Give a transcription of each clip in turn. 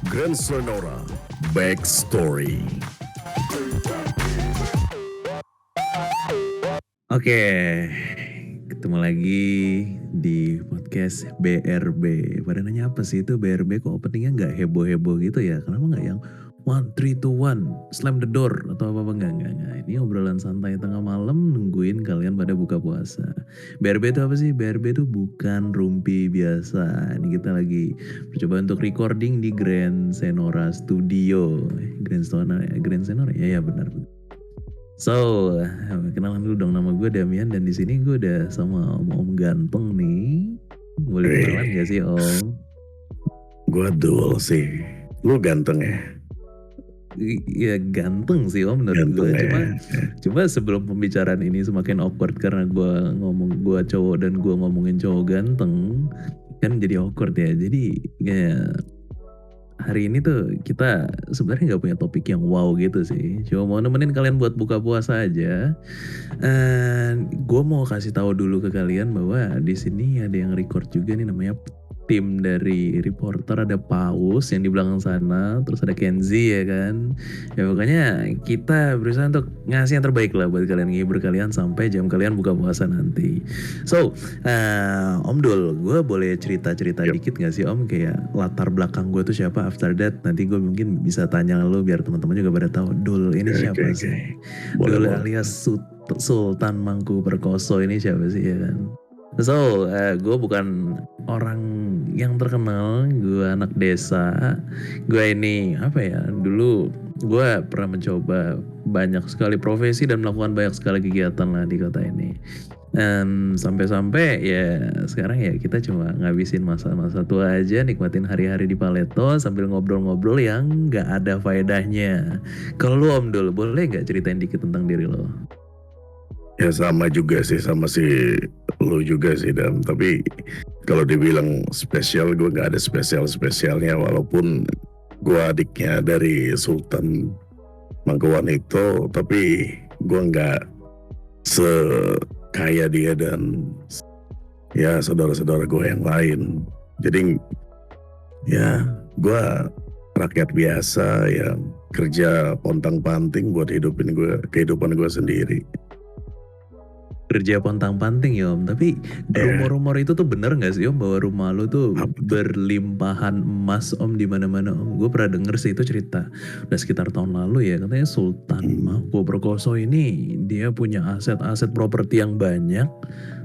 Grand Sonora Backstory. Oke, ketemu lagi di podcast BRB. Pada nanya apa sih itu BRB, kok openingnya nggak heboh-heboh gitu ya? Kenapa nggak yang 1, 3, 2, 1, slam the door atau apa-apa? Enggak. Ini obrolan santai tengah malam nungguin kalian pada buka puasa. BRB itu apa sih? BRB itu bukan rumpi biasa. Ini kita lagi mencoba untuk recording di Grand Senora Studio. Grand Senora ya benar. So, kenalan dulu dong, nama gue Damian dan di sini gue udah sama Om ganteng nih. Boleh kenalan gak sih Om? Gue Dul sih. Lu ganteng ya? Iya ganteng sih Om menurut gue. Cuma sebelum pembicaraan ini semakin awkward karena gue ngomong gue cowok dan gue ngomongin cowok ganteng, kan jadi awkward ya. Jadi ya hari ini tuh kita sebenarnya nggak punya topik yang wow gitu sih. Cuma mau nemenin kalian buat buka puasa aja. Gue mau kasih tahu dulu ke kalian bahwa di sini ada yang record juga nih, namanya tim dari reporter. Ada Paus yang di belakang sana, terus ada Kenzi ya kan. Ya pokoknya kita berusaha untuk ngasih yang terbaik lah buat kalian, ngibur kalian sampai jam kalian buka puasa nanti. So, Om Dul, gue boleh cerita-cerita dikit gak sih Om, kayak latar belakang gue tuh siapa? After that nanti gue mungkin bisa tanya lo biar teman-teman juga pada tahu Dul ini siapa sih. Dul alias Sultan Mangku Perkoso ini siapa sih ya kan. So, gue bukan orang yang terkenal, gue anak desa. Gue ini apa ya, dulu gue pernah mencoba banyak sekali profesi dan melakukan banyak sekali kegiatan lah di kota ini. Sampai-sampai ya sekarang ya kita cuma ngabisin masa-masa tua aja, nikmatin hari-hari di Paleto sambil ngobrol-ngobrol yang gak ada faedahnya. Kalau lu Om Dul, boleh gak ceritain dikit tentang diri lo? Ya sama juga sih, sama si lu juga sih Dam. Tapi kalau dibilang spesial, gue gak ada spesialnya. Walaupun gue adiknya dari Sultan Mangkuwanito, tapi gue gak sekaya dia dan ya saudara-saudara gue yang lain. Jadi ya gue rakyat biasa yang kerja pontang-panting buat kehidupan gue sendiri. Kerja pontang-panting ya Om, tapi rumor-rumor itu tuh bener nggak sih Om bahwa rumah lu tuh berlimpahan emas Om di mana-mana Om? Gue pernah denger sih itu cerita udah sekitar tahun lalu ya, katanya Sultan Mangku Perkoso ini dia punya aset-aset properti yang banyak,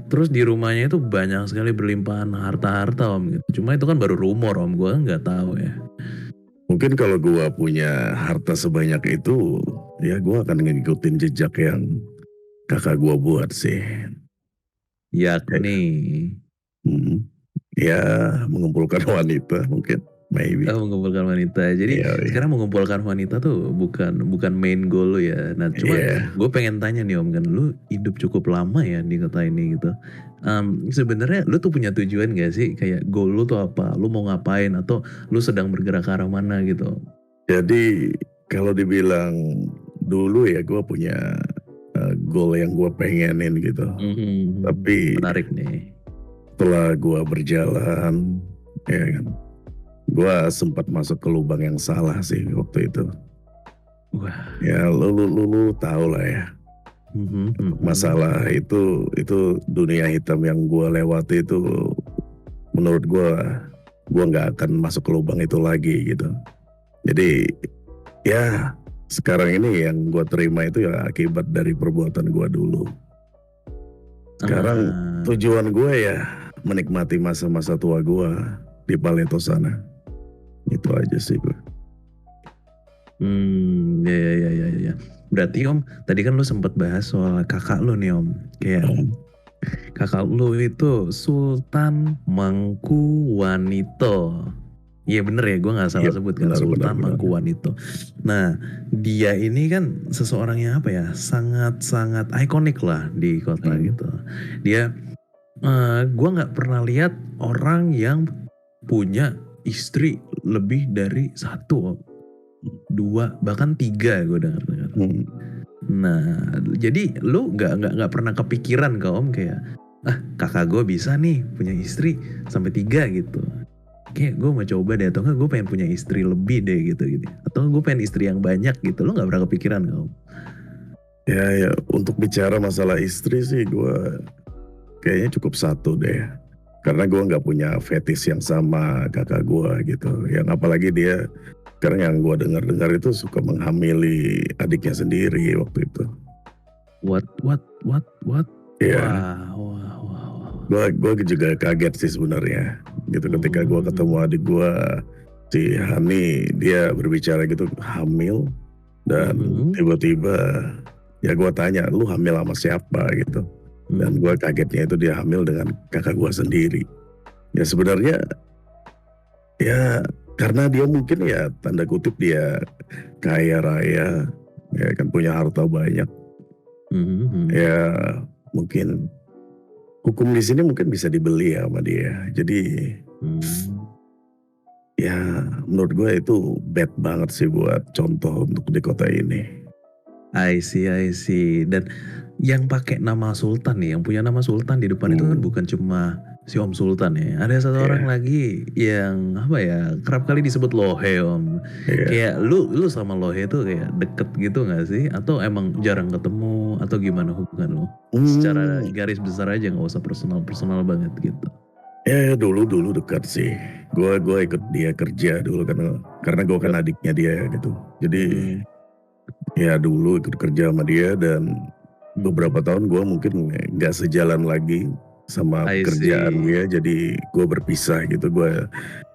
terus di rumahnya itu banyak sekali berlimpahan harta-harta Om gitu. Cuma itu kan baru rumor Om, gue nggak tahu ya. Mungkin kalau gue punya harta sebanyak itu, ya gue akan ngikutin jejak yang kakak gue buat sih. Yakni? Ya mengumpulkan wanita mungkin, maybe. Mengumpulkan wanita. Jadi sekarang mengumpulkan wanita tuh bukan main goal lu ya. Nah cuma gue pengen tanya nih Om, kan lu hidup cukup lama ya di kota ini gitu. Sebenarnya lu tuh punya tujuan gak sih? Kayak goal lu tuh apa? Lu mau ngapain? Atau lu sedang bergerak ke arah mana gitu? Jadi kalau dibilang dulu ya gue punya goal yang gue pengenin gitu. Tapi menarik nih. Setelah gue berjalan, ya kan, gue sempat masuk ke lubang yang salah sih waktu itu. Wah. Ya lu tahu lah ya. Masalah itu dunia hitam yang gue lewati itu, menurut gue nggak akan masuk ke lubang itu lagi gitu. Jadi ya sekarang ini yang gue terima itu ya akibat dari perbuatan gue dulu. Sekarang tujuan gue ya menikmati masa-masa tua gue di Paleto sana. Itu aja sih gue. Ya. Berarti Om, tadi kan lu sempat bahas soal kakak lu nih Om. Kayak kakak lu itu Sultan Mangkuwanito. Iya bener ya, gue gak salah sebut kan, Sultan Mangkuwanito. Nah dia ini kan seseorang yang apa ya, sangat-sangat ikonik lah di kota gitu. Dia, gue gak pernah lihat orang yang punya istri lebih dari 1, 2, bahkan 3 gue dengar. Nah jadi lu gak pernah kepikiran ke Om kayak, kakak gue bisa nih punya istri sampai 3 gitu? kayak gue mau coba deh, atau enggak gue pengen punya istri lebih deh gitu, atau gue pengen istri yang banyak gitu. Lo nggak pernah kepikiran gak Om? Ya untuk bicara masalah istri sih gue kayaknya cukup satu deh. Karena gue nggak punya fetish yang sama kakak gue gitu. Yang apalagi dia, karena yang gue dengar-dengar itu suka menghamili adiknya sendiri waktu itu. What? Iya, Wah, wah, wah, wah. gue juga kaget sih sebenarnya. Gitu ketika gue ketemu Hmm. adik gue, si Hani, dia berbicara gitu hamil dan Mhm. tiba-tiba ya gue tanya, lu hamil sama siapa gitu. Dan gue Mhm. kagetnya itu dia hamil dengan kakak gue sendiri. Ya sebenarnya ya karena dia mungkin ya tanda kutip dia kaya raya, ya kan punya harta banyak. Mhm. Mhm. Ya mungkin hukum di sini mungkin bisa dibeli ya sama dia. Jadi Hmm. ya menurut gue itu bad banget sih buat contoh untuk di kota ini. I see, I see. Dan yang pakai nama Sultan nih, yang punya nama Sultan di depan itu kan Hmm, bukan cuma si Om Sultan ya. Ada satu orang iya, lagi yang apa ya, kerap kali disebut Lohe Om. iya. Kayak lu sama Lohe itu kayak deket gitu nggak sih? Atau emang jarang ketemu atau gimana hubungan lu? Secara Hmm, garis besar aja, nggak usah personal banget gitu. ya dulu dekat sih. Gua ikut dia kerja dulu karena gue kan Yap. adiknya dia gitu. Jadi Mhm. ya dulu ikut kerja sama dia dan Mhm. beberapa tahun gue mungkin nggak sejalan lagi sama I pekerjaan see. dia, jadi gue berpisah gitu. Gue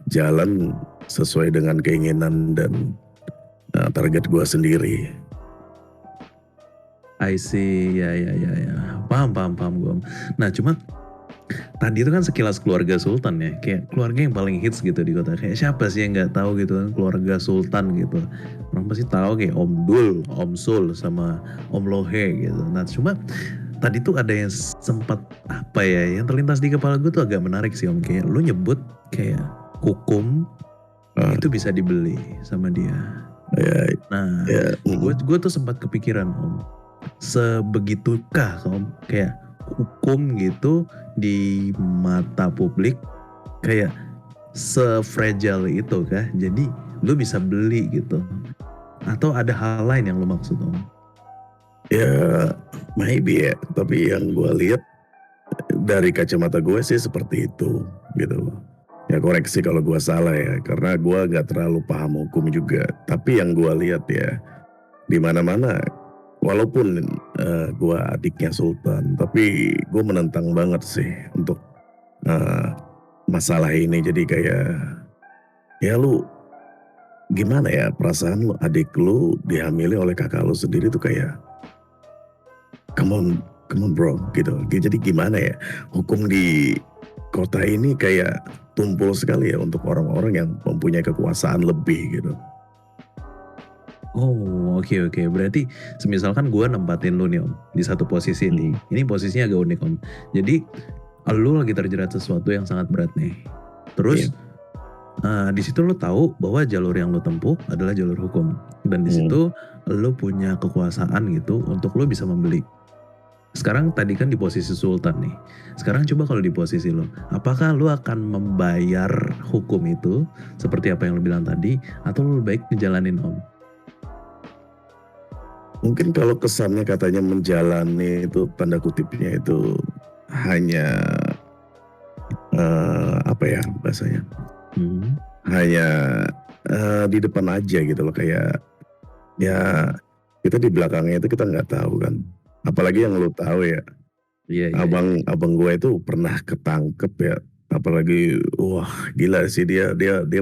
jalan sesuai dengan keinginan dan target gue sendiri. I see, ya, ya, ya, ya. Paham, paham, paham gue. Nah, cuma tadi itu kan sekilas keluarga Sultan ya, kayak keluarga yang paling hits gitu di kota. Kayak siapa sih yang nggak tahu gitu kan keluarga Sultan gitu. Orang pasti tahu kayak Om Dul, Om Sul, sama Om Lohe gitu. Nah, cuma tadi tuh ada yang sempat apa ya, yang terlintas di kepala gue tuh agak menarik sih Om. Kayak lu nyebut kayak hukum Uh, itu bisa dibeli sama dia. ya, Nah, ya, gue tuh sempat kepikiran Om, sebegitukah Om kayak hukum gitu di mata publik kayak se-fragile itu kah? Jadi lu bisa beli gitu. Atau ada hal lain yang lu maksud Om? ya, maybe ya. Tapi yang gue lihat dari kacamata gue sih seperti itu, gitu. Ya koreksi kalau gue salah ya, karena gue gak terlalu paham hukum juga. Tapi yang gue lihat ya, di mana-mana, walaupun gue adiknya Sultan, tapi gue menentang banget sih untuk eh, masalah ini. Jadi kayak, ya lu gimana ya perasaan lu adik lu dihamili oleh kakak lu sendiri tuh kayak, come on bro gitu. Jadi gimana ya, hukum di kota ini kayak tumpul sekali ya untuk orang-orang yang mempunyai kekuasaan lebih gitu. Oh, oke, oke. Berarti semisalkan gue nempatin lu nih Om di satu posisi nih. Hmm, Ini posisinya agak unik Om. Jadi lu lagi terjerat sesuatu yang sangat berat nih. iya. Terus di situ lo tahu bahwa jalur yang lo tempuh adalah jalur hukum, dan di Hmm. situ lo punya kekuasaan gitu untuk lo bisa membeli. Sekarang tadi kan di posisi Sultan nih. Sekarang coba kalau di posisi lo, apakah lo akan membayar hukum itu seperti apa yang lo bilang tadi, atau lo lebih baik ngejalanin Om? Mungkin kalau kesannya katanya menjalani itu tanda kutipnya itu hanya apa ya bahasanya, Hmm. hanya di depan aja gitu loh, kayak ya kita di belakangnya itu kita nggak tahu kan. Apalagi yang lu tahu ya, Iya, iya, iya. abang gue itu pernah ketangkep ya. Apalagi wah gila sih, dia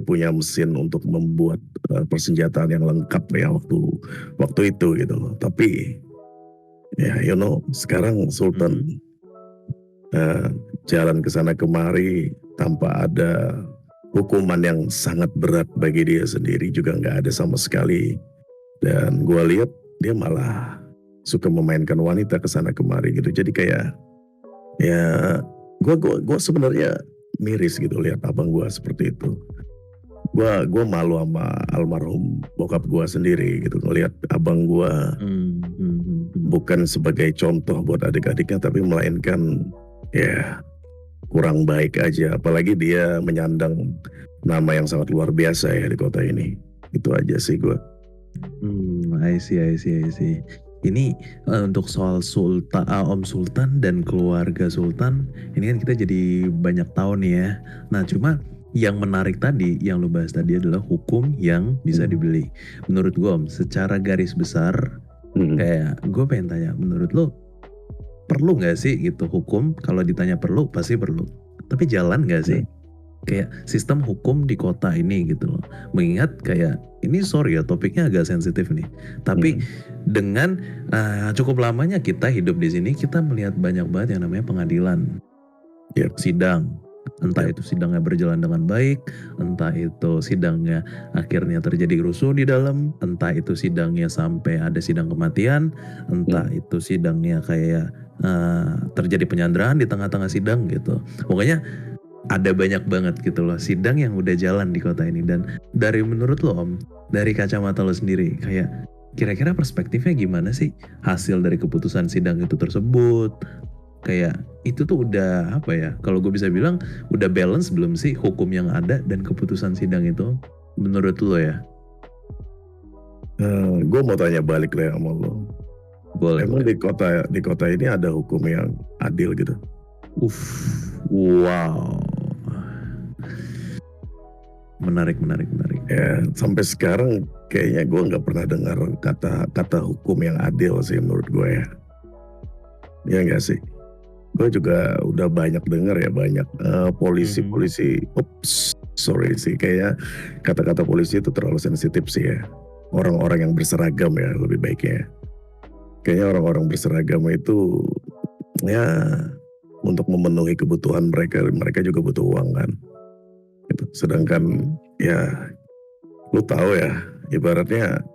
punya mesin untuk membuat persenjataan yang lengkap ya waktu itu gitu loh. Tapi ya sekarang Sultan Hmm. eh, jalan ke sana kemari tanpa ada hukuman yang sangat berat bagi dia sendiri, juga nggak ada sama sekali. Dan gue lihat dia malah suka memainkan wanita ke sana kemari gitu. Jadi kayak ya gue sebenarnya miris gitu lihat abang gue seperti itu. Gue malu sama almarhum bokap gue sendiri gitu, ngelihat abang gue Hmm. Hmm. Hmm. Hmm. bukan sebagai contoh buat adik-adiknya, tapi melainkan ya kurang baik aja. Apalagi dia menyandang nama yang sangat luar biasa ya di kota ini. Itu aja sih gue. I see, I see, I see. Ini untuk soal Om Sultan dan keluarga Sultan, ini kan kita jadi banyak tahu nih ya. Nah cuma yang menarik tadi, yang lu bahas tadi adalah hukum yang bisa dibeli. Menurut gue Om, secara garis besar, kayak gue pengen tanya, menurut lu perlu nggak sih gitu hukum? Kalau ditanya perlu, pasti perlu. Tapi jalan nggak sih? Kayak sistem hukum di kota ini gitu loh. Mengingat kayak ini sorry ya topiknya agak sensitif nih. Tapi dengan cukup lamanya kita hidup di sini, kita melihat banyak banget yang namanya pengadilan, sidang. Entah itu sidangnya berjalan dengan baik, entah itu sidangnya akhirnya terjadi rusuh di dalam, entah itu sidangnya sampai ada sidang kematian, entah itu sidangnya kayak terjadi penyanderaan di tengah-tengah sidang gitu. Pokoknya ada banyak banget gitu loh sidang yang udah jalan di kota ini. Dan dari menurut lo Om, dari kacamata lo sendiri, kayak kira-kira perspektifnya gimana sih hasil dari keputusan sidang itu tersebut? Kayak itu tuh udah apa ya, kalau gue bisa bilang udah balance belum sih hukum yang ada dan keputusan sidang itu menurut lo ya? Gue mau tanya balik deh sama lo. Boleh, Emang boleh. di kota ini ada hukum yang adil gitu? Wow. Menarik. Ya sampai sekarang kayaknya gue nggak pernah dengar kata hukum yang adil sih menurut gue ya. Ya nggak sih. Gue juga udah banyak dengar ya, banyak polisi-polisi. Sorry sih, kayaknya kata-kata polisi itu terlalu sensitif sih ya. Orang-orang yang berseragam ya lebih baiknya. Kayaknya orang-orang berseragam itu ya untuk memenuhi kebutuhan mereka juga butuh uang kan. Gitu. Sedangkan ya lu tahu ya, ibaratnya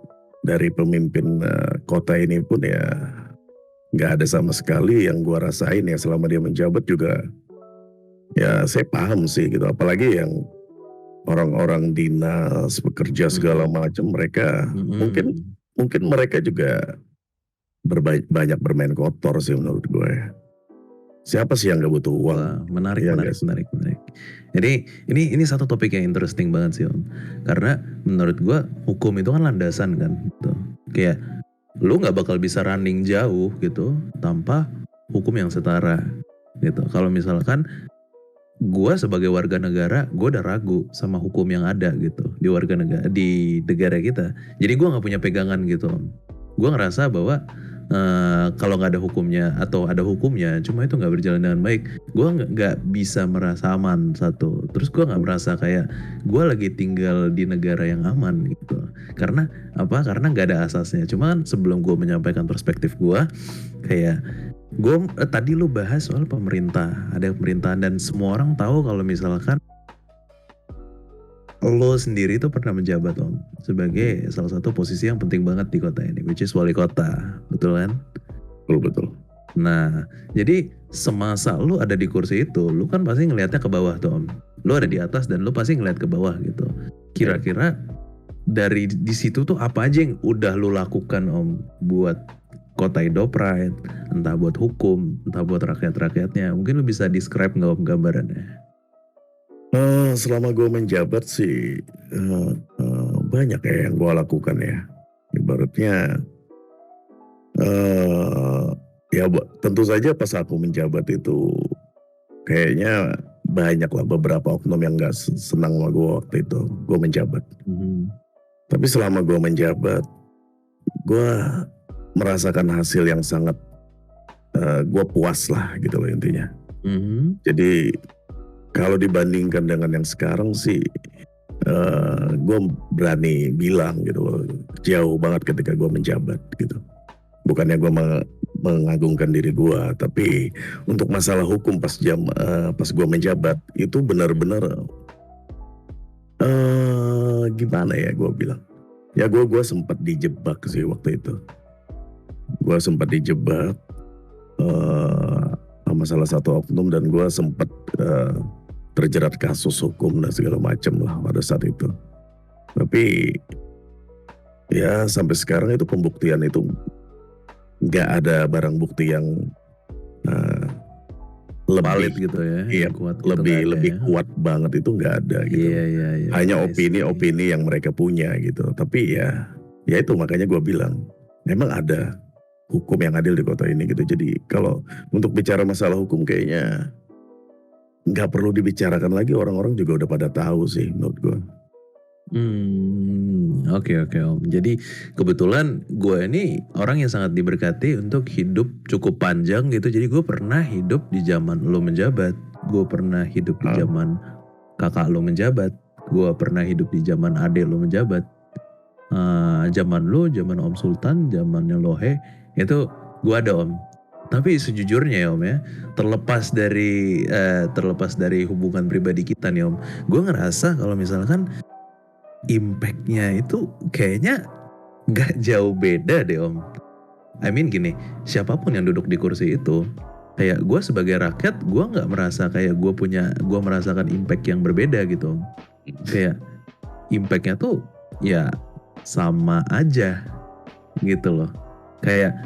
dari pemimpin kota ini pun ya nggak ada sama sekali yang gua rasain ya selama dia menjabat juga. Ya saya paham sih gitu, apalagi yang orang-orang dinas, pekerja segala macam, mereka mungkin mereka juga banyak bermain kotor sih menurut gue. Siapa sih yang gak butuh uang? Wah, menarik. Ya Jadi ini satu topik yang interesting banget sih Om. Karena menurut gua hukum itu kan landasan kan gitu. Kayak lu nggak bakal bisa running jauh gitu tanpa hukum yang setara gitu. Kalau misalkan gua sebagai warga negara, gua udah ragu sama hukum yang ada gitu di negara kita. Jadi gua nggak punya pegangan gitu Om. Gua ngerasa bahwa kalau nggak ada hukumnya atau ada hukumnya cuma itu nggak berjalan dengan baik, gue nggak bisa merasa aman satu. Terus gue nggak merasa kayak gue lagi tinggal di negara yang aman gitu. Karena apa? Karena nggak ada asasnya. Cuma kan sebelum gue menyampaikan perspektif gue, kayak gue tadi lu bahas soal pemerintah, ada pemerintahan dan semua orang tahu kalau misalkan lo sendiri tuh pernah menjabat Om sebagai salah satu posisi yang penting banget di kota ini, which is wali kota, betul kan? Betul. Nah, jadi semasa lu ada di kursi itu, lu kan pasti ngelihatnya ke bawah tuh Om. Lu ada di atas dan lu pasti ngeliat ke bawah gitu. Kira-kira dari di situ tuh apa aja yang udah lu lakukan Om buat kota Indo Pride, entah buat hukum, entah buat rakyat-rakyatnya. Mungkin lu bisa describe nggak Om gambarannya? Selama gue menjabat sih banyak ya yang gue lakukan ya. Ibaratnya ya tentu saja pas aku menjabat itu kayaknya banyak lah beberapa oknum yang gak senang sama gue waktu itu gue menjabat. Tapi selama gue menjabat, gue merasakan hasil yang sangat gue puas lah gitu loh intinya. Jadi kalau dibandingkan dengan yang sekarang sih, gue berani bilang gitu loh, jauh banget ketika gue menjabat gitu. Bukannya gue mengagungkan diri gue, tapi untuk masalah hukum pas gue menjabat itu benar-benar gimana ya gue bilang. Ya gue sempat dijebak sih waktu itu. Gue sempat dijebak sama salah satu oknum dan gue sempat terjerat kasus hukum dan segala macam lah pada saat itu. Tapi ya sampai sekarang itu pembuktian itu nggak ada barang bukti yang lebih valid gitu ya, iya, yang kuat gitu nggak lebih ada lebih ya? kuat banget itu nggak ada gitu Iya loh. iya iya, Hanya I see. opini-opini yang mereka punya gitu. Tapi ya itu makanya gue bilang, memang ada hukum yang adil di kota ini gitu. Jadi kalau untuk bicara masalah hukum kayaknya nggak perlu dibicarakan lagi, orang-orang juga udah pada tahu sih menurut gue. Oke oke Om. Jadi kebetulan gue ini orang yang sangat diberkati untuk hidup cukup panjang gitu. Jadi gue pernah hidup di zaman lo menjabat, gue pernah hidup di Ah, zaman kakak lo menjabat, gue pernah hidup di zaman adik lo menjabat. Zaman lo, zaman Om Sultan, zamannya Lohe, itu gue ada Om. Tapi sejujurnya ya Om ya, terlepas dari hubungan pribadi kita nih Om, gue ngerasa kalau misalkan impactnya itu kayaknya nggak jauh beda deh Om. I mean gini, siapapun yang duduk di kursi itu, kayak gue sebagai rakyat, gue nggak merasa kayak gue merasakan impact yang berbeda gitu Om. Kayak impactnya tuh ya sama aja gitu loh. Kayak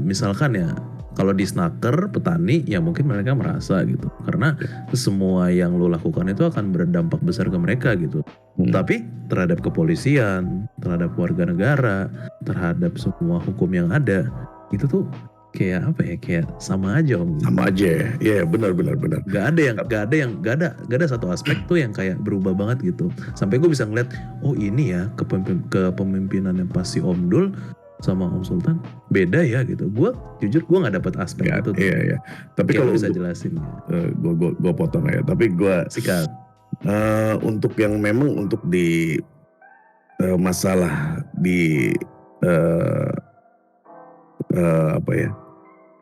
misalkan ya, kalau di snaker petani ya mungkin mereka merasa gitu, karena semua yang lo lakukan itu akan berdampak besar ke mereka gitu. hmm, Tapi terhadap kepolisian, terhadap warga negara, terhadap semua hukum yang ada, itu tuh kayak apa ya, kayak sama aja Om gitu. sama aja ya. Iya benar benar benar. Gak ada satu aspek tuh yang kayak berubah banget gitu. Sampai gue bisa ngeliat, oh ini ya kepemimpinannya pas si Om Dul sama Om Sultan beda ya gitu. Gue jujur gue nggak dapet aspek Ya, itu tuh. iya iya. Tapi Kayak lu kalau bisa untuk jelasin ya. gue potong ya. Tapi gue Sikat. untuk yang memang untuk di masalah di eh, apa ya,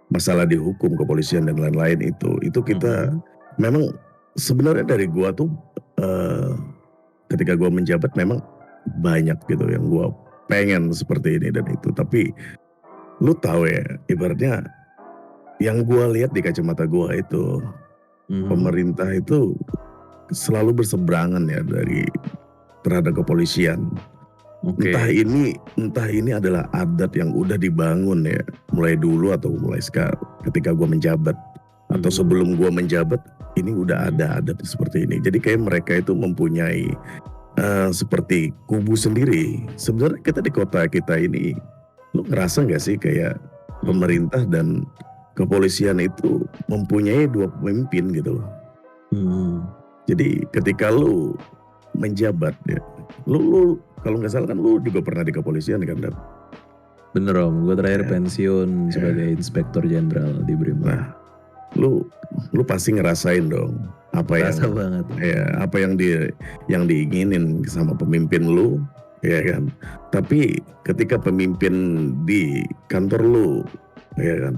masalah di hukum kepolisian dan lain-lain itu kita Mhm. memang sebenarnya dari gua tuh eh, ketika gua menjabat memang banyak gitu yang gua pengen seperti ini dan itu. Tapi lu tahu ya, ibaratnya yang gua lihat di kacamata gua itu Mhm. pemerintah itu selalu berseberangan ya dari terhadap kepolisian. Oke. Entah ini adalah adat yang udah dibangun ya, mulai dulu atau mulai sekarang ketika gua menjabat, atau Mhm. sebelum gua menjabat, ini udah Mhm. ada adat seperti ini. Jadi kayak mereka itu mempunyai, seperti kubu sendiri. Sebenarnya kita di kota kita ini, lu ngerasa nggak sih kayak Mhm. pemerintah dan kepolisian itu mempunyai 2 pemimpin gitu loh. Mhm. Jadi ketika lu menjabat ya, lu kalau nggak salah kan lu juga pernah di kepolisian kan, Dan? Bener Om, gue terakhir Ya, pensiun sebagai ya. Inspektur Jenderal di Brimob. Nah, lu lu pasti ngerasain dong apa Kerasa yang banget Om. ya apa yang diinginin sama pemimpin lu, ya kan. Tapi ketika pemimpin di kantor lu, ya kan,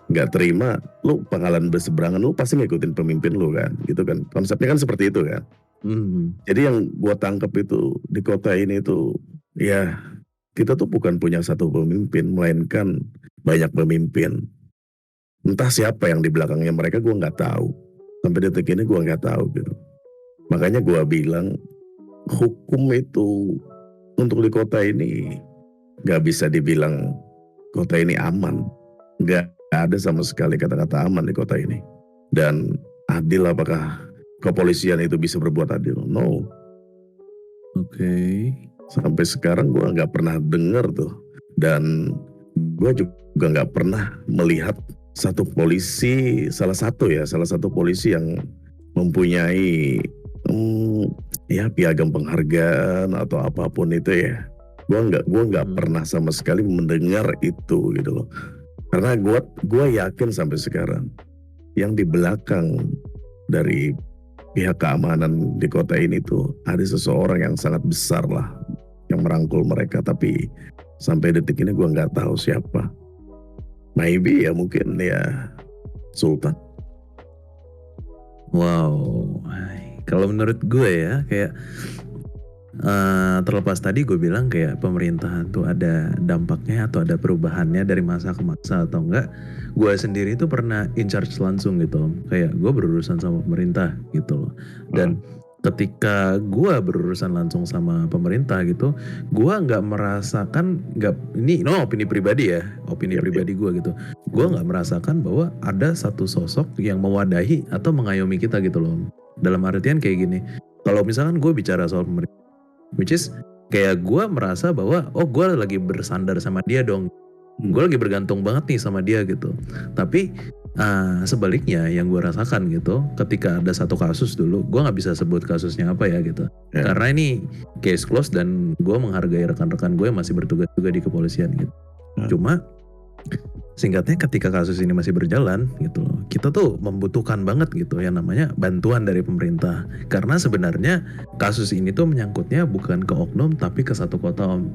nggak terima, lu bakalan berseberangan, lu pasti ngikutin pemimpin lu kan, gitu kan. Konsepnya kan seperti itu kan. Mhm. Jadi yang gua tangkap itu di kota ini tuh, ya kita tuh bukan punya satu pemimpin, melainkan banyak pemimpin. Entah siapa yang di belakangnya mereka gua nggak tahu. Sampai detik ini gua nggak tahu gitu. Makanya gua bilang hukum itu untuk di kota ini nggak bisa dibilang kota ini aman. Nggak ada sama sekali kata-kata aman di kota ini. Dan adil, apakah kepolisian itu bisa berbuat adil? No. Oke. Sampai sekarang gua nggak pernah dengar tuh. Dan gua juga nggak pernah melihat salah satu polisi yang mempunyai ya piagam penghargaan atau apapun itu ya. Gua nggak Mhm. pernah sama sekali mendengar itu gitu loh. Karena gua yakin sampai sekarang yang di belakang dari pihak keamanan di kota ini tuh ada seseorang yang sangat besar lah yang merangkul mereka, tapi sampai detik ini gua nggak tahu siapa. Maybe ya mungkin ya Sultan. Wow, kalau menurut gue ya kayak terlepas tadi gue bilang kayak pemerintahan tuh ada dampaknya atau ada perubahannya dari masa ke masa atau enggak, gue sendiri tuh pernah in charge langsung gitu Om. Kayak gue berurusan sama pemerintah gitu loh. Heeh, Dan ketika gua berurusan langsung sama pemerintah gitu, gua nggak merasakan, ini opini pribadi ya, opini Iya iya. pribadi gua gitu. Gua nggak merasakan bahwa ada satu sosok yang mewadahi atau mengayomi kita gitu loh. Dalam artian kayak gini, kalau misalkan gue bicara soal pemerintah, which is kayak gue merasa bahwa gue lagi bersandar sama dia dong, gue lagi bergantung banget nih sama dia gitu. Tapi sebaliknya yang gue rasakan gitu, ketika ada satu kasus dulu, gue nggak bisa sebut kasusnya apa ya gitu, Ya. karena ini case close dan gue menghargai rekan-rekan gue yang masih bertugas juga di kepolisian gitu. Cuma singkatnya ketika kasus ini masih berjalan gitu loh, kita tuh membutuhkan banget gitu yang namanya bantuan dari pemerintah. Karena sebenarnya kasus ini tuh menyangkutnya bukan ke oknum tapi ke satu kota om.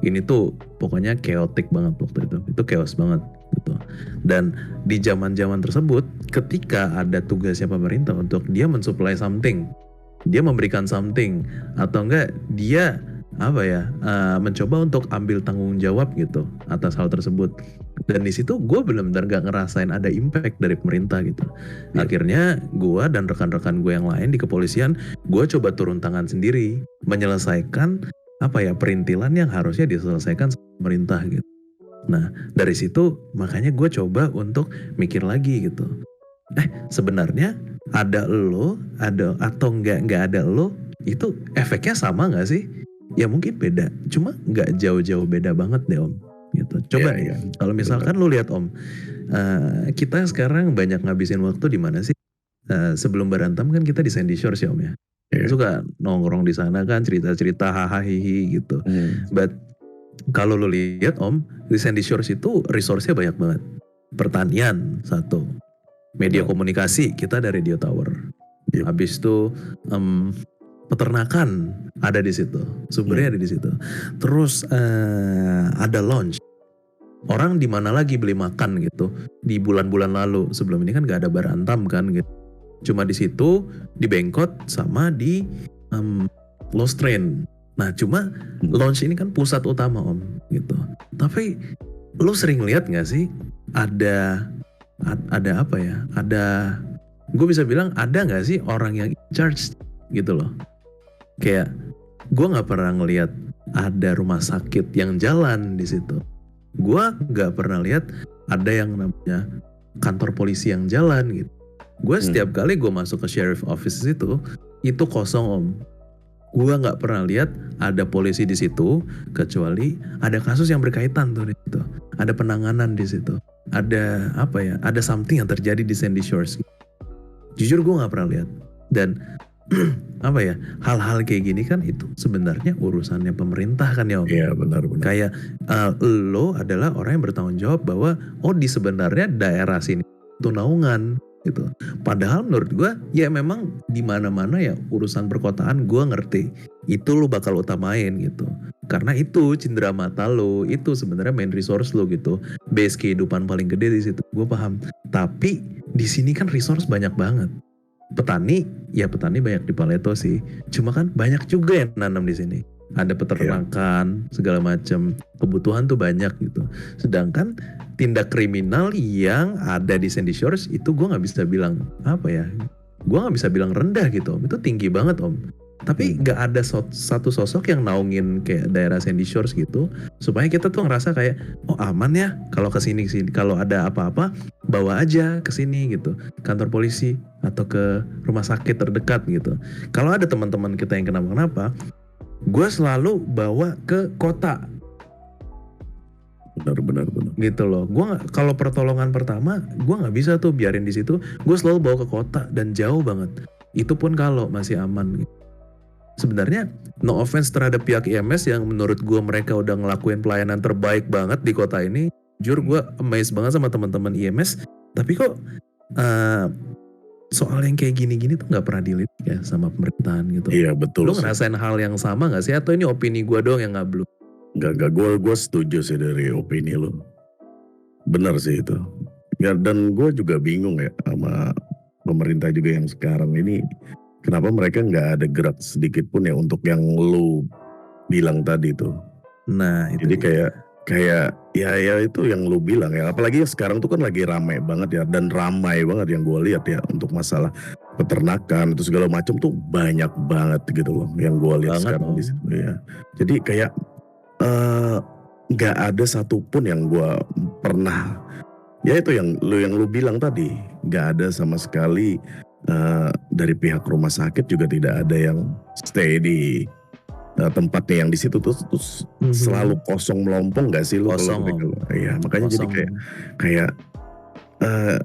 Ini tuh pokoknya chaotic banget waktu itu. Itu chaos banget gitu. Dan di zaman-zaman tersebut ketika ada tugasnya pemerintah untuk dia mensuplai something, dia memberikan something, atau enggak dia mencoba untuk ambil tanggung jawab gitu atas hal tersebut. Dan di situ gue benar-benar gak ngerasain ada impact dari pemerintah gitu. Akhirnya gue dan rekan-rekan gue yang lain di kepolisian, gue coba turun tangan sendiri menyelesaikan perintilan yang harusnya diselesaikan sama pemerintah gitu. Nah dari situ makanya gue coba untuk mikir lagi gitu. Sebenarnya ada atau nggak ada lo, itu efeknya sama nggak sih? Ya mungkin beda, cuma nggak jauh-jauh beda banget deh om. Gitu. Coba nih, kalau misalkan lo lihat om, kita sekarang banyak ngabisin waktu di mana sih? Sebelum berantem kan kita di Sandy Shores ya om ya. Suka nongkrong di sana kan, cerita-cerita hahaha hihi gitu. But kalau lo lihat om, di Sandy Shores itu resource-nya banyak banget. Pertanian satu, media komunikasi kita ada radio tower. Habis itu peternakan ada di situ, sumbernya ada di situ. Terus ada launch. Orang di mana lagi beli makan gitu di bulan-bulan lalu, sebelum ini kan gak ada Barantam kan gitu. Cuma di situ di Bengkot sama di Lost Train. Nah cuma launch ini kan pusat utama om gitu. Tapi lu sering lihat nggak sih ada gue bisa bilang ada nggak sih orang yang in charge gitu loh. Kayak gue nggak pernah ngelihat ada rumah sakit yang jalan di situ. Gue nggak pernah lihat ada yang namanya kantor polisi yang jalan gitu. Gue setiap kali gue masuk ke sheriff office itu kosong om. Gue nggak pernah lihat ada polisi di situ kecuali ada kasus yang berkaitan tuh di situ. Ada penanganan di situ. Ada ada something yang terjadi di Sandy Shores. Jujur gue nggak pernah lihat. Dan hal-hal kayak gini kan itu sebenarnya urusannya pemerintah kan ya om. Iya benar. Kayak lo adalah orang yang bertanggung jawab bahwa di sebenarnya daerah sini itu naungan gitu. Padahal menurut gue ya memang di mana-mana ya urusan perkotaan gue ngerti itu lo bakal utamain gitu. Karena itu cindera mata lo, itu sebenarnya main resource lo gitu. Base kehidupan paling gede di situ, gue paham. Tapi di sini kan resource banyak banget. Petani banyak di Paleto sih. Cuma kan banyak juga yang nanam di sini. Ada peternakan, segala macam. Kebutuhan tuh banyak gitu. Sedangkan tindak kriminal yang ada di Sandy Shores itu gue nggak bisa bilang gue nggak bisa bilang rendah gitu om. Itu tinggi banget om. Tapi nggak ada satu sosok yang naungin kayak daerah Sandy Shores gitu, supaya kita tuh ngerasa kayak aman ya kalau kesini kalau ada apa-apa bawa aja ke sini gitu, kantor polisi atau ke rumah sakit terdekat gitu. Kalau ada teman-teman kita yang kenapa-kenapa, gue selalu bawa ke kota. Benar. Gitu loh. Gue kalau pertolongan pertama, gue nggak bisa tuh biarin di situ. Gue selalu bawa ke kota dan jauh banget. Itu pun kalau masih aman. Sebenarnya no offense terhadap pihak IMS yang menurut gue mereka udah ngelakuin pelayanan terbaik banget di kota ini. Jujur gue amazed banget sama teman-teman IMS. Tapi kok soal yang kayak gini-gini tuh nggak pernah dilihat ya sama pemerintahan gitu. Iya betul. Lo ngerasain hal yang sama nggak sih? Atau ini opini gue doang yang ngablu? Enggak, gue setuju sih dari opini lo. Benar sih itu. Ya, dan gue juga bingung ya sama pemerintah juga yang sekarang ini. Kenapa mereka nggak ada gerak sedikit pun ya untuk yang lo bilang tadi tuh. Nah itu jadi dia. kayak kayak ya itu yang lu bilang ya, apalagi sekarang tuh kan lagi ramai banget ya, dan ramai banget yang gue lihat ya untuk masalah peternakan itu segala macam tuh banyak banget gitu loh yang gue lihat Banget sekarang di dong. situ ya. Jadi kayak nggak ada satupun yang gue pernah, ya itu yang lu bilang tadi, nggak ada sama sekali dari pihak rumah sakit juga tidak ada yang stay di tempatnya yang di situ, terus selalu Mhm. kosong melompong nggak sih lu kalau Kosong ketika Om, iya makanya jadi kosong kayak Om. kayak eh,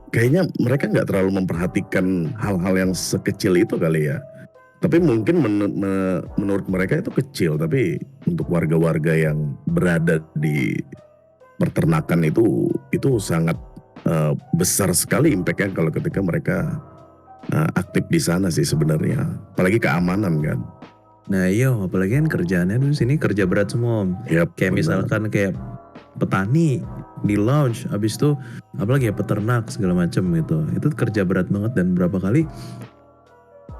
kayaknya mereka nggak terlalu memperhatikan hal-hal yang sekecil itu kali ya. Tapi mungkin menurut mereka itu kecil, tapi untuk warga-warga yang berada di peternakan itu sangat besar sekali impact-nya kalau ketika mereka aktif di sana sih sebenarnya. Apalagi keamanan kan. Nah iya Om, apalagi kan kerjaannya di sini kerja berat semua Om. Yap, Kayak benar. misalkan kayak petani di launch, habis itu apalagi ya peternak segala macam gitu. Itu kerja berat banget dan berapa kali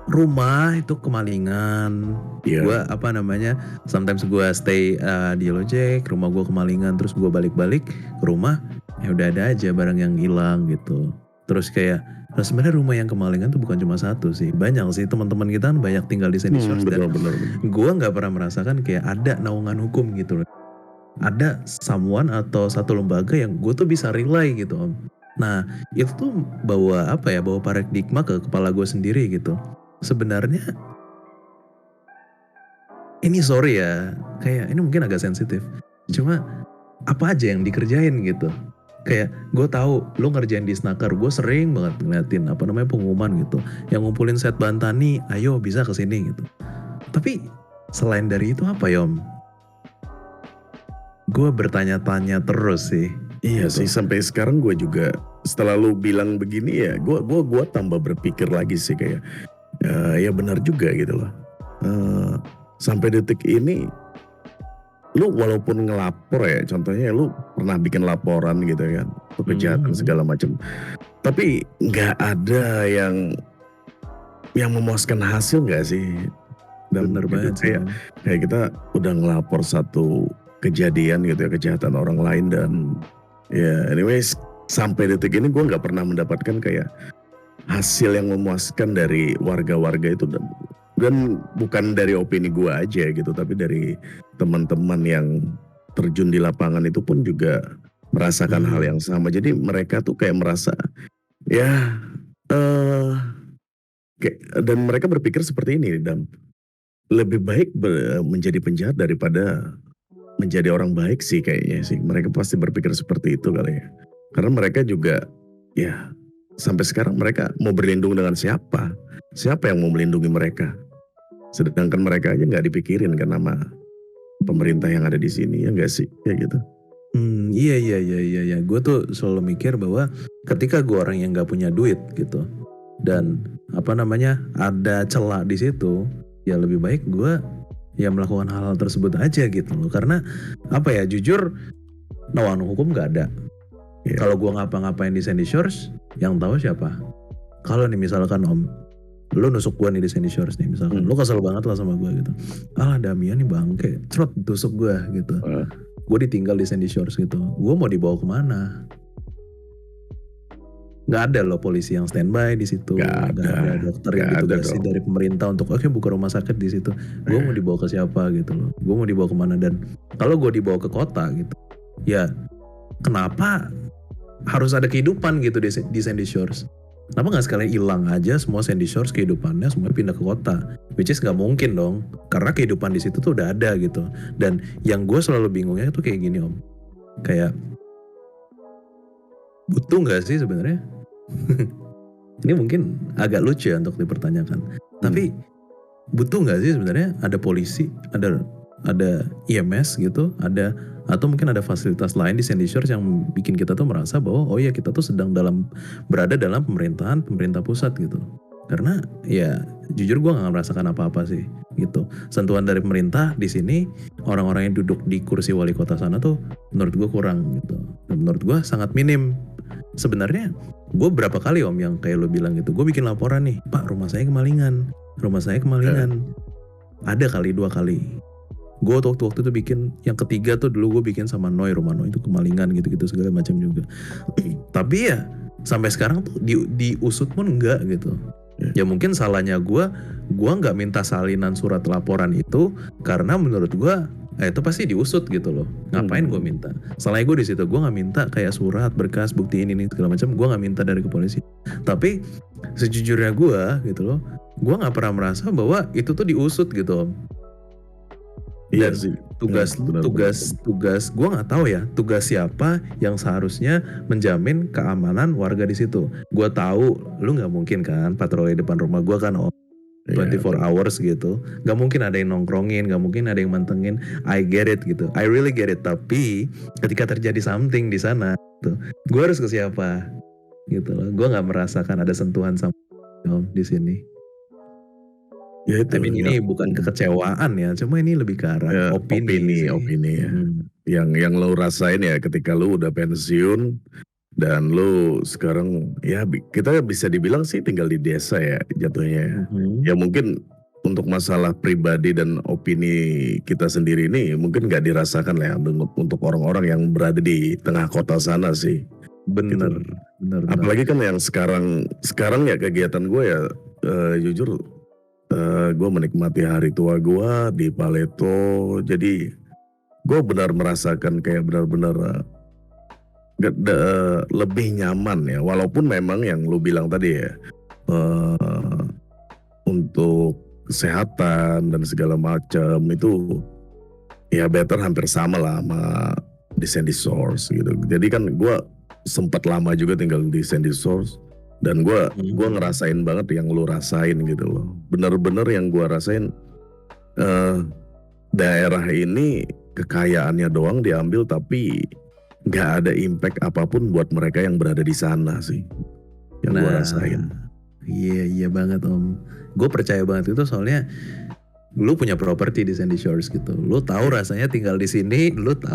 rumah itu kemalingan. Gue Iya. apa namanya, sometimes gue stay di Lojek, rumah gue kemalingan, terus gue balik-balik ke rumah, ya udah ada aja barang yang hilang gitu. Terus kayak nah sebenarnya rumah yang kemalingan tuh bukan cuma satu sih, banyak sih. Teman-teman kita kan banyak tinggal di Sandy Shores dan Benar benar benar. gue nggak pernah merasakan kayak ada naungan hukum gitu loh. Ada someone atau satu lembaga yang gue tuh bisa rely gitu Om. Nah itu tuh bawa apa ya, bawa paradigma ke kepala gue sendiri gitu. Sebenarnya ini sorry ya, kayak ini mungkin agak sensitif. Cuma apa aja yang dikerjain gitu. Kayak gue tahu lu ngerjain di Snaker, gue sering banget ngeliatin apa namanya pengumuman gitu. Yang ngumpulin set bahan tani, ayo bisa kesini gitu. Tapi selain dari itu apa ya Om? Gue bertanya-tanya terus sih. Iya Gitu. sih, sampai sekarang gue juga setelah lu bilang begini ya, gue tambah berpikir lagi sih kayak ya benar juga gitu loh. Sampai detik ini lu walaupun ngelapor ya, contohnya lu pernah bikin laporan gitu kan untuk kejahatan Mhm. segala macam, tapi nggak ada yang memuaskan hasil nggak sih? Dan Bener gitu banget sih kayak Om. kayak kita udah ngelapor satu kejadian gitu ya, kejahatan orang lain, dan ya anyways sampai detik ini gue nggak pernah mendapatkan kayak hasil yang memuaskan dari warga-warga itu, dan bukan dari opini gue aja gitu, tapi dari teman-teman yang terjun di lapangan itu pun juga merasakan hal yang Hmm. sama. Jadi mereka tuh kayak merasa ya eh dan mereka berpikir seperti ini, dan lebih baik menjadi penjahat daripada menjadi orang baik sih kayaknya sih. Mereka pasti berpikir seperti itu kali ya. Karena mereka juga ya sampai sekarang mereka mau berlindung dengan siapa? Siapa yang mau melindungi mereka? Sedangkan mereka aja nggak dipikirin kan sama pemerintah yang ada di sini, ya nggak sih? Kayak gitu. Iya iya iya iya iya. Gue tuh selalu mikir bahwa ketika gue orang yang nggak punya duit gitu dan apa namanya ada celah di situ, ya lebih baik gue ya melakukan hal-hal tersebut aja gitu loh. Karena apa ya, jujur naungan hukum nggak ada. Ya, Kalau gue ngapa-ngapain di Sandy Shores, yang tahu siapa? Kalau nih misalkan Om, lu nusuk gue nih di Sandy Shores nih misalkan, hmm. lu kesel banget lah sama gue gitu. Alah Damian nih bangke, cerot tusuk gue gitu. Gue ditinggal di Sandy Shores gitu. Gue mau dibawa kemana? Nggak ada loh polisi yang standby di situ, nggak ada dokter yang nggak ada ditugasi dong. dari pemerintah untuk oke buka rumah sakit di situ. Gue mau Eh, dibawa ke siapa gitu loh? Gue mau dibawa kemana? Dan kalau gue dibawa ke kota gitu, ya kenapa harus ada kehidupan gitu di Sandy Shores? Kenapa nggak sekalian hilang aja semua Sandy Shores kehidupannya semuanya pindah ke kota? Which is nggak mungkin dong, karena kehidupan di situ tuh udah ada gitu. Dan yang gue selalu bingungnya tuh kayak gini Om, kayak butuh nggak sih sebenarnya? Ini mungkin agak lucu ya untuk dipertanyakan. hmm. Tapi butuh nggak sih sebenarnya ada polisi, ada IMS gitu, ada atau mungkin ada fasilitas lain di Sandy Shores yang bikin kita tuh merasa bahwa oh ya kita tuh sedang berada dalam pemerintah pusat gitu. Karena ya jujur gue nggak merasakan apa-apa sih gitu. Sentuhan dari pemerintah di sini, orang-orang yang duduk di kursi wali kota sana tuh menurut gue kurang gitu. Dan menurut gue sangat minim. Sebenarnya gue berapa kali Om yang kayak lo bilang gitu, gue bikin laporan nih, Pak rumah saya kemalingan. Eh, Ada kali 2 kali. Gue waktu itu bikin yang ketiga tuh dulu gue bikin sama Rumah Noi itu kemalingan gitu-gitu segala macam juga. Tapi ya sampai sekarang tuh diusut pun enggak gitu. Ya mungkin salahnya gue nggak minta salinan surat laporan itu karena menurut gue itu pasti diusut gitu loh. Ngapain gue minta? Salahnya gue di situ, gue nggak minta kayak surat, berkas, bukti ini segala macam. Gue nggak minta dari kepolisian. Tapi sejujurnya gue gitu loh, gue nggak pernah merasa bahwa itu tuh diusut gitu. Iya Dan sih. tugas Benar. gue nggak tahu ya tugas siapa yang seharusnya menjamin keamanan warga di situ. Gue tahu lu nggak mungkin kan patroli depan rumah gue kan 24 hours gitu. Gak mungkin ada yang nongkrongin, gak mungkin ada yang mantengin. I get it gitu, I really get it. Tapi ketika terjadi something di sana, gitu, gue harus ke siapa? Gitu loh. Gue nggak merasakan ada sentuhan sama di sini. Ya itu. Ini bukan kekecewaan ya, cuma ini lebih ke arah opini ya. Yang lo rasain ya ketika lo udah pensiun dan lo sekarang ya kita bisa dibilang sih tinggal di desa ya jatuhnya. Ya mungkin untuk masalah pribadi dan opini kita sendiri ini mungkin nggak dirasakan lah ya untuk orang-orang yang berada di tengah kota sana sih. Bener. Apalagi kan yang sekarang ya kegiatan gue ya jujur gue menikmati hari tua gue di Paleto. Jadi gue benar merasakan kayak benar-benar lebih nyaman ya. Walaupun memang yang lu bilang tadi ya untuk kesehatan dan segala macam itu ya better hampir sama lah sama di Sandy Shores gitu. Jadi kan gue sempat lama juga tinggal di Sandy Shores. Dan gue ngerasain banget yang lu rasain gitu loh. Bener-bener yang gue rasain daerah ini kekayaannya doang diambil tapi gak ada impact apapun buat mereka yang berada di sana sih. Yang gue rasain. Iya banget om. Gue percaya banget itu soalnya lu punya properti di Sandy Shores gitu. Lu tahu rasanya tinggal di sini, lu tahu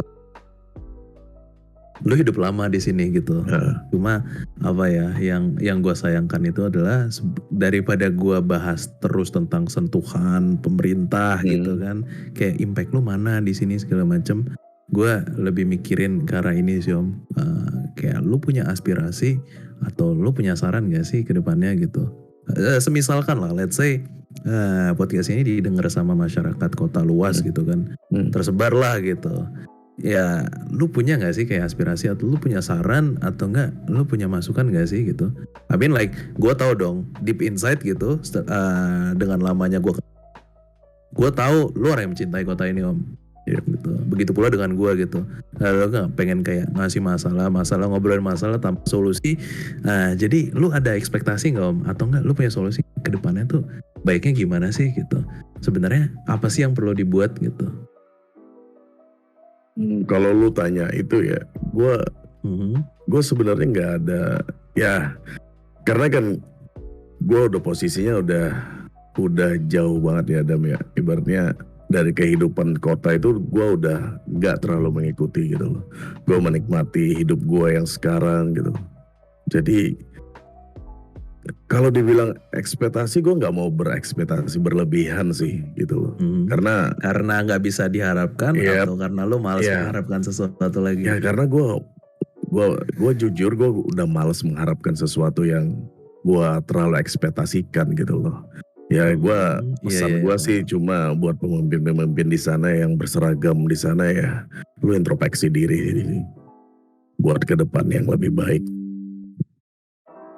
lu hidup lama di sini gitu. Cuma apa ya yang gue sayangkan itu adalah daripada gue bahas terus tentang sentuhan pemerintah gitu kan, kayak impact lu mana di sini segala macem. Gue lebih mikirin ke arah ini sih om. Kayak lu punya aspirasi atau lu punya saran gak sih ke depannya gitu. Semisalkan lah, let's say podcast ini didengar sama masyarakat kota luas gitu kan, tersebar lah gitu. Ya lu punya gak sih kayak aspirasi atau lu punya saran atau enggak lu punya masukan gak sih gitu. I mean like gue tahu dong deep inside gitu dengan lamanya gue tahu lu orang yang mencintai kota ini om gitu. Begitu pula dengan gue gitu. Lu gak pengen kayak ngasih masalah ngobrolin masalah tanpa solusi. Jadi lu ada ekspektasi gak om atau enggak lu punya solusi ke depannya tuh baiknya gimana sih gitu. Sebenarnya apa sih yang perlu dibuat gitu. Kalau lu tanya itu ya, gue sebenarnya nggak ada ya, karena kan gue udah posisinya udah jauh banget ya Adam ya, ibaratnya dari kehidupan kota itu gue udah nggak terlalu mengikuti gitu loh. Gue menikmati hidup gue yang sekarang gitu. Jadi kalau dibilang ekspektasi, gue nggak mau berekspektasi berlebihan sih gitu loh. Karena nggak bisa diharapkan atau karena lo malas mengharapkan sesuatu lagi. Ya karena gue jujur gue udah malas mengharapkan sesuatu yang gue terlalu ekspektasikan gitu loh. Ya gue pesan gue sih cuma buat pemimpin-pemimpin di sana yang berseragam di sana ya, lu introspeksi diri buat ke depan yang lebih baik.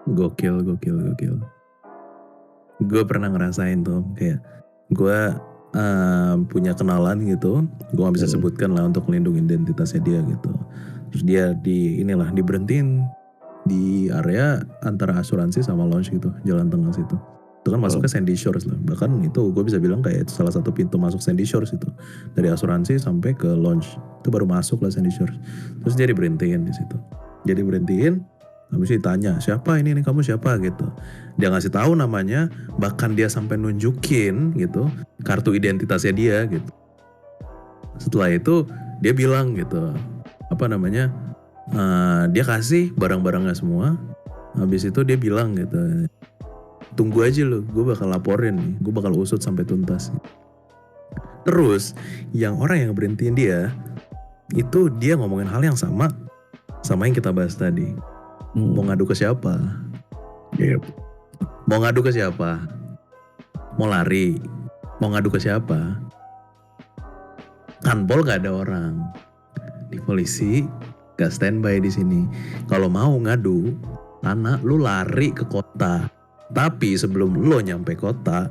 Gokil. Gue pernah ngerasain tuh kayak gue punya kenalan gitu, gue gak bisa sebutkan lah untuk melindungi identitasnya dia gitu. Terus dia diberhentiin di area antara asuransi sama lounge gitu, jalan tengah situ. Itu kan masuknya Sandy Shores lah, bahkan itu gue bisa bilang kayak itu salah satu pintu masuk Sandy Shores itu, dari asuransi sampai ke lounge itu baru masuk lah Sandy Shores. Terus dia diberhentiin di situ, habis itu ditanya siapa ini kamu siapa gitu. Dia ngasih tahu namanya, bahkan dia sampai nunjukin gitu kartu identitasnya dia gitu. Setelah itu dia bilang gitu dia kasih barang-barangnya semua. Habis itu dia bilang gitu, tunggu aja lu, gue bakal laporin nih, gue bakal usut sampai tuntas. Terus yang orang yang berhentiin dia itu dia ngomongin hal yang sama yang kita bahas tadi. Mau ngadu ke siapa? Yep. Mau ngadu ke siapa? Mau lari? Mau ngadu ke siapa? Kanpol gak ada orang. Di polisi gak standby di sini. Kalau mau ngadu, anak lu lari ke kota. Tapi sebelum lu nyampe kota,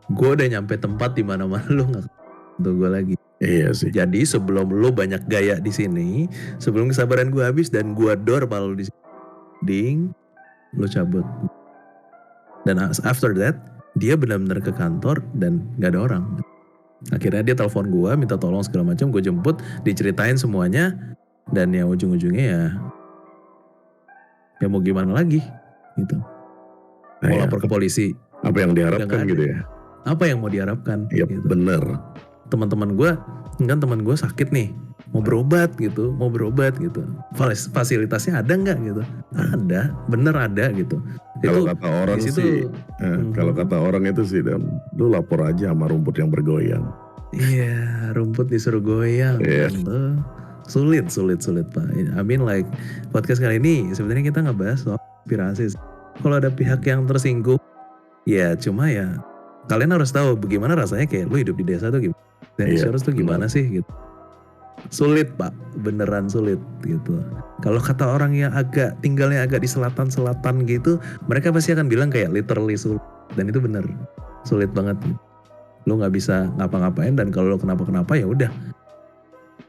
gue udah nyampe tempat di mana-mana lu nggak ketemu gue lagi. Iya sih. Jadi sebelum lu banyak gaya di sini, sebelum kesabaran gue habis dan gue door kalau di ding, lu cabut. Dan after that, dia benar-benar ke kantor dan nggak ada orang. Akhirnya dia telepon gue, minta tolong segala macam, gue jemput, diceritain semuanya, dan ya ujung-ujungnya ya mau gimana lagi, gitu. Mau lapor ke polisi. Apa yang diharapkan gitu ya? Apa yang mau diharapkan? Iya gitu. bener. Teman-teman gue sakit nih, mau berobat gitu. Fasilitasnya ada nggak gitu? Ada, bener ada gitu. Kalau kata orang sih, kalau kata orang itu sih, lu lapor aja sama rumput yang bergoyang. Iya, rumput disuruh goyang. Yeah. Sulit Pak. I mean like podcast kali ini sebenarnya kita ngebahas soal inspirasi. Kalau ada pihak yang tersinggung, ya cuma ya kalian harus tahu bagaimana rasanya kayak lu hidup di desa tuh gimana. Dan insurance tuh gimana sih gitu. Sulit Pak, beneran sulit gitu. Kalau kata orang yang tinggalnya agak di selatan-selatan gitu, mereka pasti akan bilang kayak literally sulit. Dan itu bener, sulit banget. Lu gak bisa ngapa-ngapain dan kalau lu kenapa-kenapa ya udah.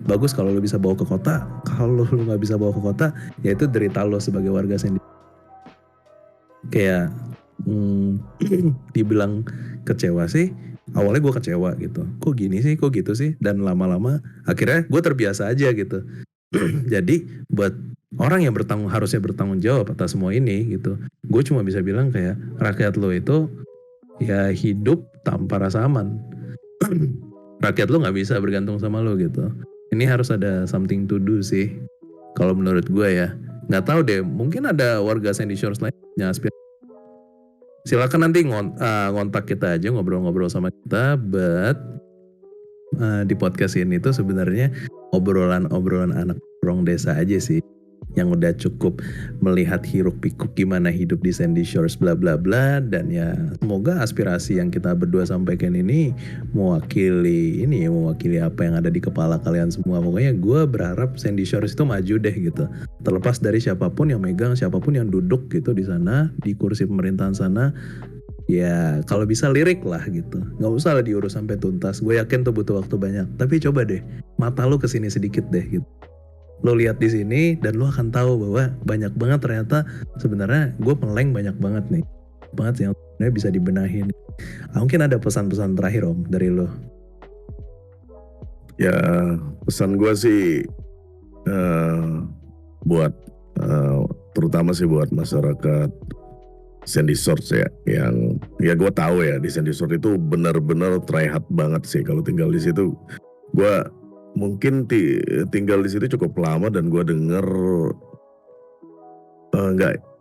Bagus kalau lu bisa bawa ke kota, kalau lu gak bisa bawa ke kota, ya itu derita lu sebagai warga sendiri. Kayak dibilang kecewa sih, awalnya gue kecewa gitu, kok gini sih, kok gitu sih, dan lama-lama akhirnya gue terbiasa aja gitu. Jadi buat orang yang harusnya bertanggung jawab atas semua ini gitu, gue cuma bisa bilang kayak rakyat lo itu ya hidup tanpa rasa aman. Rakyat lo nggak bisa bergantung sama lo gitu. Ini harus ada something to do sih, kalau menurut gue ya. Nggak tahu deh, mungkin ada warga Sandy Shores lainnya aspirasi. Silakan nanti ngontak kita aja, ngobrol-ngobrol sama kita. But di podcast ini tuh sebenarnya obrolan anak orang desa aja sih, yang udah cukup melihat hiruk pikuk gimana hidup di Sandy Shores bla bla bla. Dan ya semoga aspirasi yang kita berdua sampaikan ini mewakili apa yang ada di kepala kalian semua. Pokoknya gue berharap Sandy Shores itu maju deh gitu, terlepas dari siapapun yang megang, siapapun yang duduk gitu di sana, di kursi pemerintahan sana. Ya kalau bisa lirik lah gitu, nggak usah lah diurus sampai tuntas. Gue yakin tuh butuh waktu banyak, tapi coba deh mata lu kesini sedikit deh gitu. Lo lihat di sini dan lo akan tahu bahwa banyak banget ternyata sebenarnya gue meleng banyak banget nih, banget yang sebenarnya bisa dibenahin. Mungkin ada pesan-pesan terakhir Om dari lo? Ya pesan gue sih buat terutama sih buat masyarakat Sandy Shores ya, yang ya gue tahu ya di Sandy Shores itu benar-benar try hard banget sih kalau tinggal di situ. Gue mungkin tinggal di situ cukup lama dan gue denger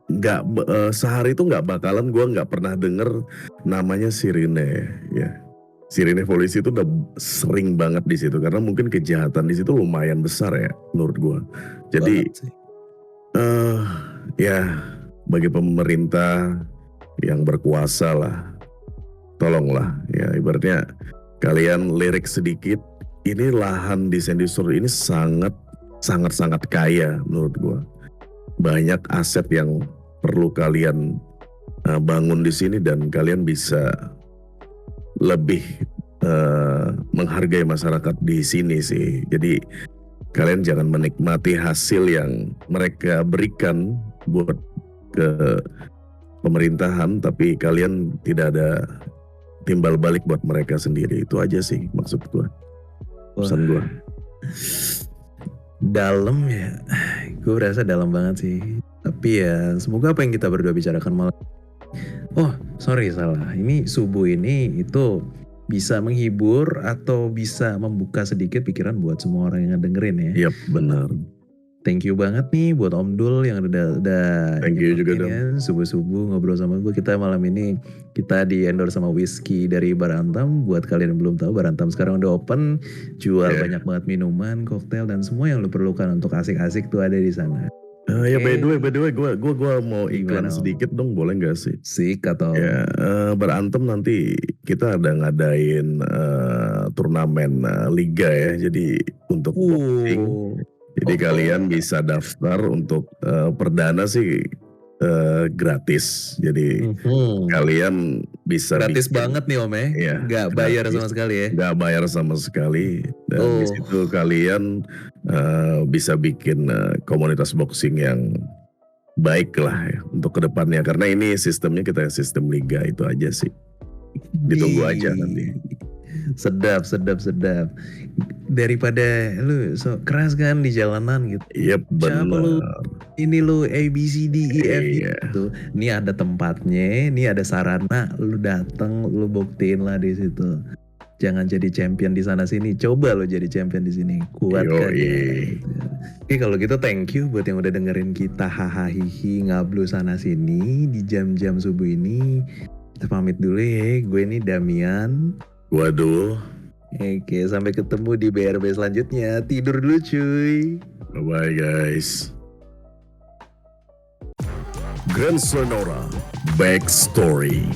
nggak sehari itu nggak bakalan gue nggak pernah denger namanya sirine ya. Sirine polisi itu udah sering banget di situ karena mungkin kejahatan di situ lumayan besar ya menurut gue. Jadi ya bagi pemerintah yang berkuasa lah, tolonglah ya, ibaratnya kalian lirik sedikit. Ini lahan di Sandy Shores ini sangat kaya menurut gue. Banyak aset yang perlu kalian bangun di sini dan kalian bisa lebih menghargai masyarakat di sini sih. Jadi kalian jangan menikmati hasil yang mereka berikan buat ke pemerintahan, tapi kalian tidak ada timbal balik buat mereka sendiri. Itu aja sih maksud gue. Pesan gue. Dalam ya, gue rasa dalam banget sih. Tapi ya semoga apa yang kita berdua bicarakan malam. Salah. Ini subuh ini itu bisa menghibur atau bisa membuka sedikit pikiran buat semua orang yang dengerin ya. Yap, benar. Thank you banget nih buat Om Dul yang udah Thank you juga nyempetin dong. ya subuh-subuh ngobrol sama gue. Kita malam ini kita di-endorse sama whisky dari Barantam. Buat kalian yang belum tahu, Barantam sekarang udah open, jual Ya. banyak banget minuman, koktail dan semua yang lu perlukan untuk asik-asik tuh ada di sana. Ya by the Oke. way, gua mau iklan Gimana Om? sedikit dong, boleh nggak sih? Sik atau Ya, Berantem nanti kita ada ngadain turnamen liga ya. Jadi untuk boxing. Oh, Jadi oh, kalian bisa daftar untuk perdana sih gratis. Jadi kalian bisa gratis bikin, banget nih Om ya, ya nggak bayar gratis, sama sekali ya. nggak bayar sama sekali. Dan di Oh, situ kalian bisa bikin komunitas boxing yang baik lah ya untuk kedepannya. Karena ini sistemnya kita sistem liga itu aja sih. Ditunggu aja nanti. Sedap. Daripada lu keras kan di jalanan gitu. Yep, Siapa lu? benar. Ini lu A B C D E F Iya. gitu. Ini ada tempatnya, ini ada sarana, lu dateng, lu buktiin lah di situ. Jangan jadi champion di sana sini. Coba lo jadi champion di sini. Kuatkan ya. Gitu. Oke kalau gitu thank you buat yang udah dengerin kita hahaha hihi ngablu sana sini di jam-jam subuh ini. Kita pamit dulu ya. Gue ini Damian. Waduh. Oke, sampai ketemu di BRB selanjutnya. Tidur dulu cuy. Bye-bye guys. Grand Sonora Backstory.